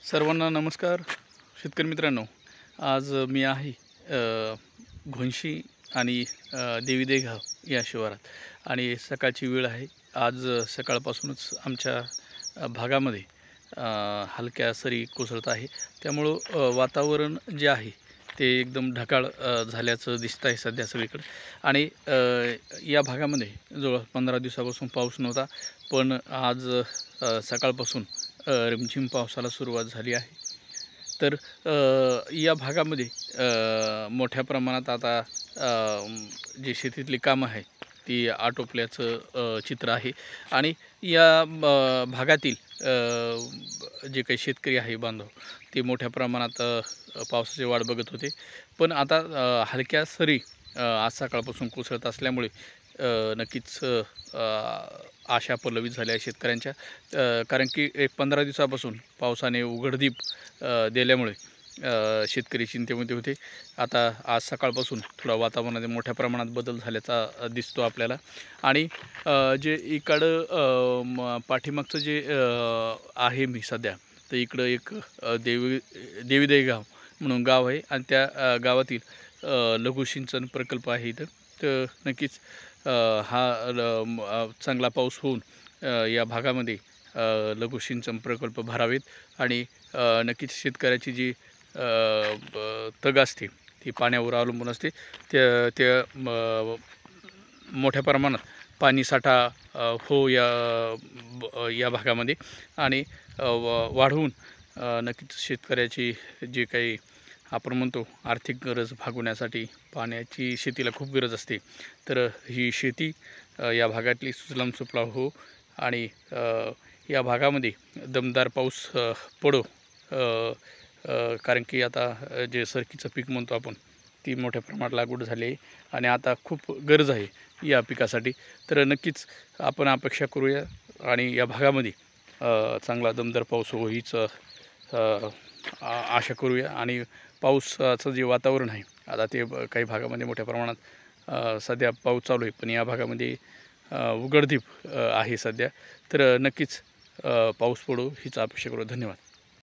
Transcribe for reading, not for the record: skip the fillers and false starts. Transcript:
सर्वांना नमस्कार शेतकरी मित्रांनो। आज मी आहे घोणशी आणि देवी देगाव या शिवारात आणि सकाळची वेळ आहे। आज सकाळपासूनच आमच्या भागामध्ये हलक्या सरी कोसळत आहे। त्यामुळं वातावरण जे आहे ते एकदम ढगाळ झाल्याचं दिसत आहे सध्या सगळीकडे। आणि या भागामध्ये जवळ 15 दिवसापासून पाऊस नव्हता, पण आज सकाळपासून रिमझिम पावसाला सुरुवात झाली आहे। तर या भागामध्ये मोठ्या प्रमाणात आता जी शेतीतली कामं आहेत ती आटोपल्याचं चित्र आहे। आणि या भागातील जे काही शेतकरी आहे बांधव ते मोठ्या प्रमाणात पावसाची वाट बघत होते, पण आता हलक्या सरी आज सकाळपासून कोसळत असल्यामुळे नक्कीच आशा पल्लवित झाल्या शेतकऱ्यांच्या। कारण की 15 दिवसापासून पावसाने उघडदीप दिल्यामुळे शेतकरी चिंतेमध्ये होते। आता आज सकाळपासून थोडा वातावरणामध्ये मोठ्या प्रमाणात बदल झाल्याचा दिसतो आपल्याला। आणि जे इकडं पाठीमागचं जे आहे मी सध्या, तर इकडं एक देवी देगाव म्हणून गाव आहे आणि त्या गावातील लघुसिंचन प्रकल्प आहे इथं। तर नक्कीच हा चांगला पाऊस होऊन या भागामध्ये लघुसिंचन प्रकल्प भरावेत आणि नक्कीच शेतकऱ्याची जी तग असते ती पाण्यावर अवलंबून असते। त्या मोठ्या प्रमाणात पाणीसाठा हो या भागामध्ये आणि वाढवून नक्कीच शेतकऱ्याची जे काही आपण म्हणतो आर्थिक गरज भागवण्यासाठी पाण्याची शेतीला खूप गरज असते। तर ही शेती या भागातली सुजलाम सुफलाम हो आणि या भागामध्ये दमदार पाऊस पडो। कारण की आता जे सरकीचं पीक म्हणतो आपण, ती मोठ्या प्रमाणात लागवड झाली आहे आणि आता खूप गरज आहे या पिकासाठी। तर नक्कीच आपण अपेक्षा करूया आणि या भागामध्ये चांगला दमदार पाऊस हो हीच आशा करूया। आणि पावसाचं जे वातावरण आहे आता ते काही भागामध्ये मोठ्या प्रमाणात सध्या पाऊस चालू आहे, पण या भागामध्ये उघडदीप आहे सध्या। तर नक्कीच पाऊस पडो हीच अपेक्षा करू। धन्यवाद।